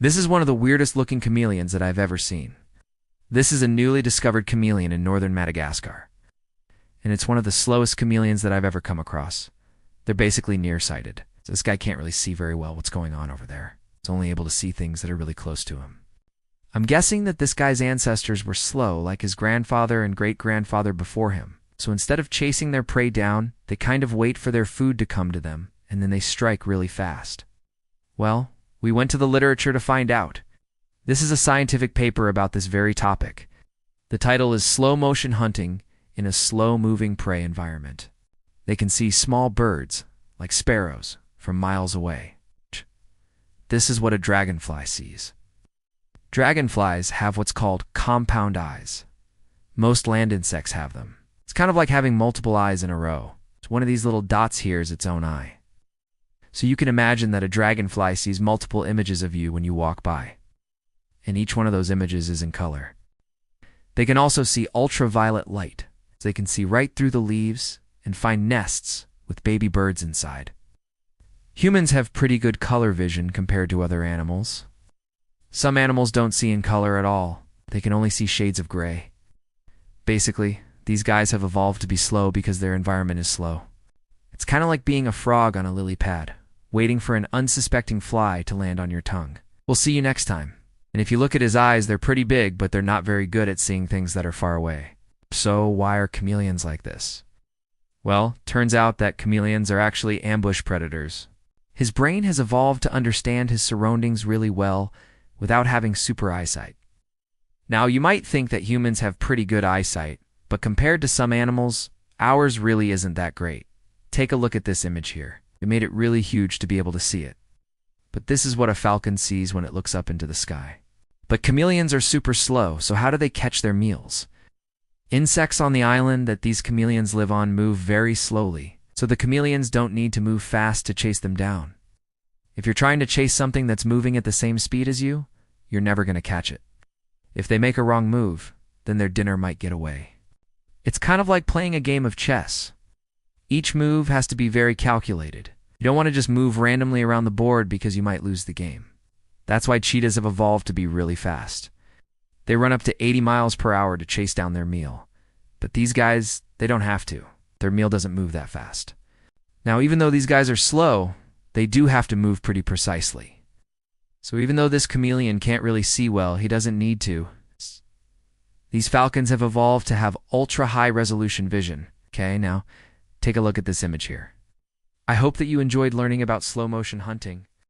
This is one of the weirdest looking chameleons that I've ever seen. This is a newly discovered chameleon in northern Madagascar. And it's one of the slowest chameleons that I've ever come across. They're basically nearsighted. So this guy can't really see very well what's going on over there. He's only able to see things that are really close to him. I'm guessing that this guy's ancestors were slow, like his grandfather and great-grandfather before him. So instead of chasing their prey down, they kind of wait for their food to come to them, and then they strike really fast. Well, we went to the literature to find out. This is a scientific paper about this very topic. The title is Slow Motion Hunting in a Slow-Moving Prey Environment. They can see small birds, like sparrows, from miles away. This is what a dragonfly sees. Dragonflies have what's called compound eyes. Most land insects have them. It's kind of like having multiple eyes in a row. So one of these little dots here is its own eye. So you can imagine that a dragonfly sees multiple images of you when you walk by. And each one of those images is in color. They can also see ultraviolet light, so they can see right through the leaves and find nests with baby birds inside. Humans have pretty good color vision compared to other animals. Some animals don't see in color at all. They can only see shades of gray. Basically, these guys have evolved to be slow because their environment is slow. It's kind of like being a frog on a lily pad, waiting for an unsuspecting fly to land on your tongue. We'll see you next time. And if you look at his eyes, they're pretty big, but they're not very good at seeing things that are far away. So why are chameleons like this? Well, turns out that chameleons are actually ambush predators. His brain has evolved to understand his surroundings really well without having super eyesight. Now, you might think that humans have pretty good eyesight, but compared to some animals, ours really isn't that great. Take a look at this image here. It made it really huge to be able to see it. But this is what a falcon sees when it looks up into the sky. But chameleons are super slow, so how do they catch their meals? Insects on the island that these chameleons live on move very slowly, so the chameleons don't need to move fast to chase them down. If you're trying to chase something that's moving at the same speed as you, you're never going to catch it. If they make a wrong move, then their dinner might get away. It's kind of like playing a game of chess. Each move has to be very calculated. You don't want to just move randomly around the board because you might lose the game. That's why cheetahs have evolved to be really fast. They run up to 80 miles per hour to chase down their meal. But these guys, they don't have to. Their meal doesn't move that fast. Now, even though these guys are slow, they do have to move pretty precisely. So even though this chameleon can't really see well, he doesn't need to. These falcons have evolved to have ultra-high resolution vision. Okay, now take a look at this image here. I hope that you enjoyed learning about slow motion hunting.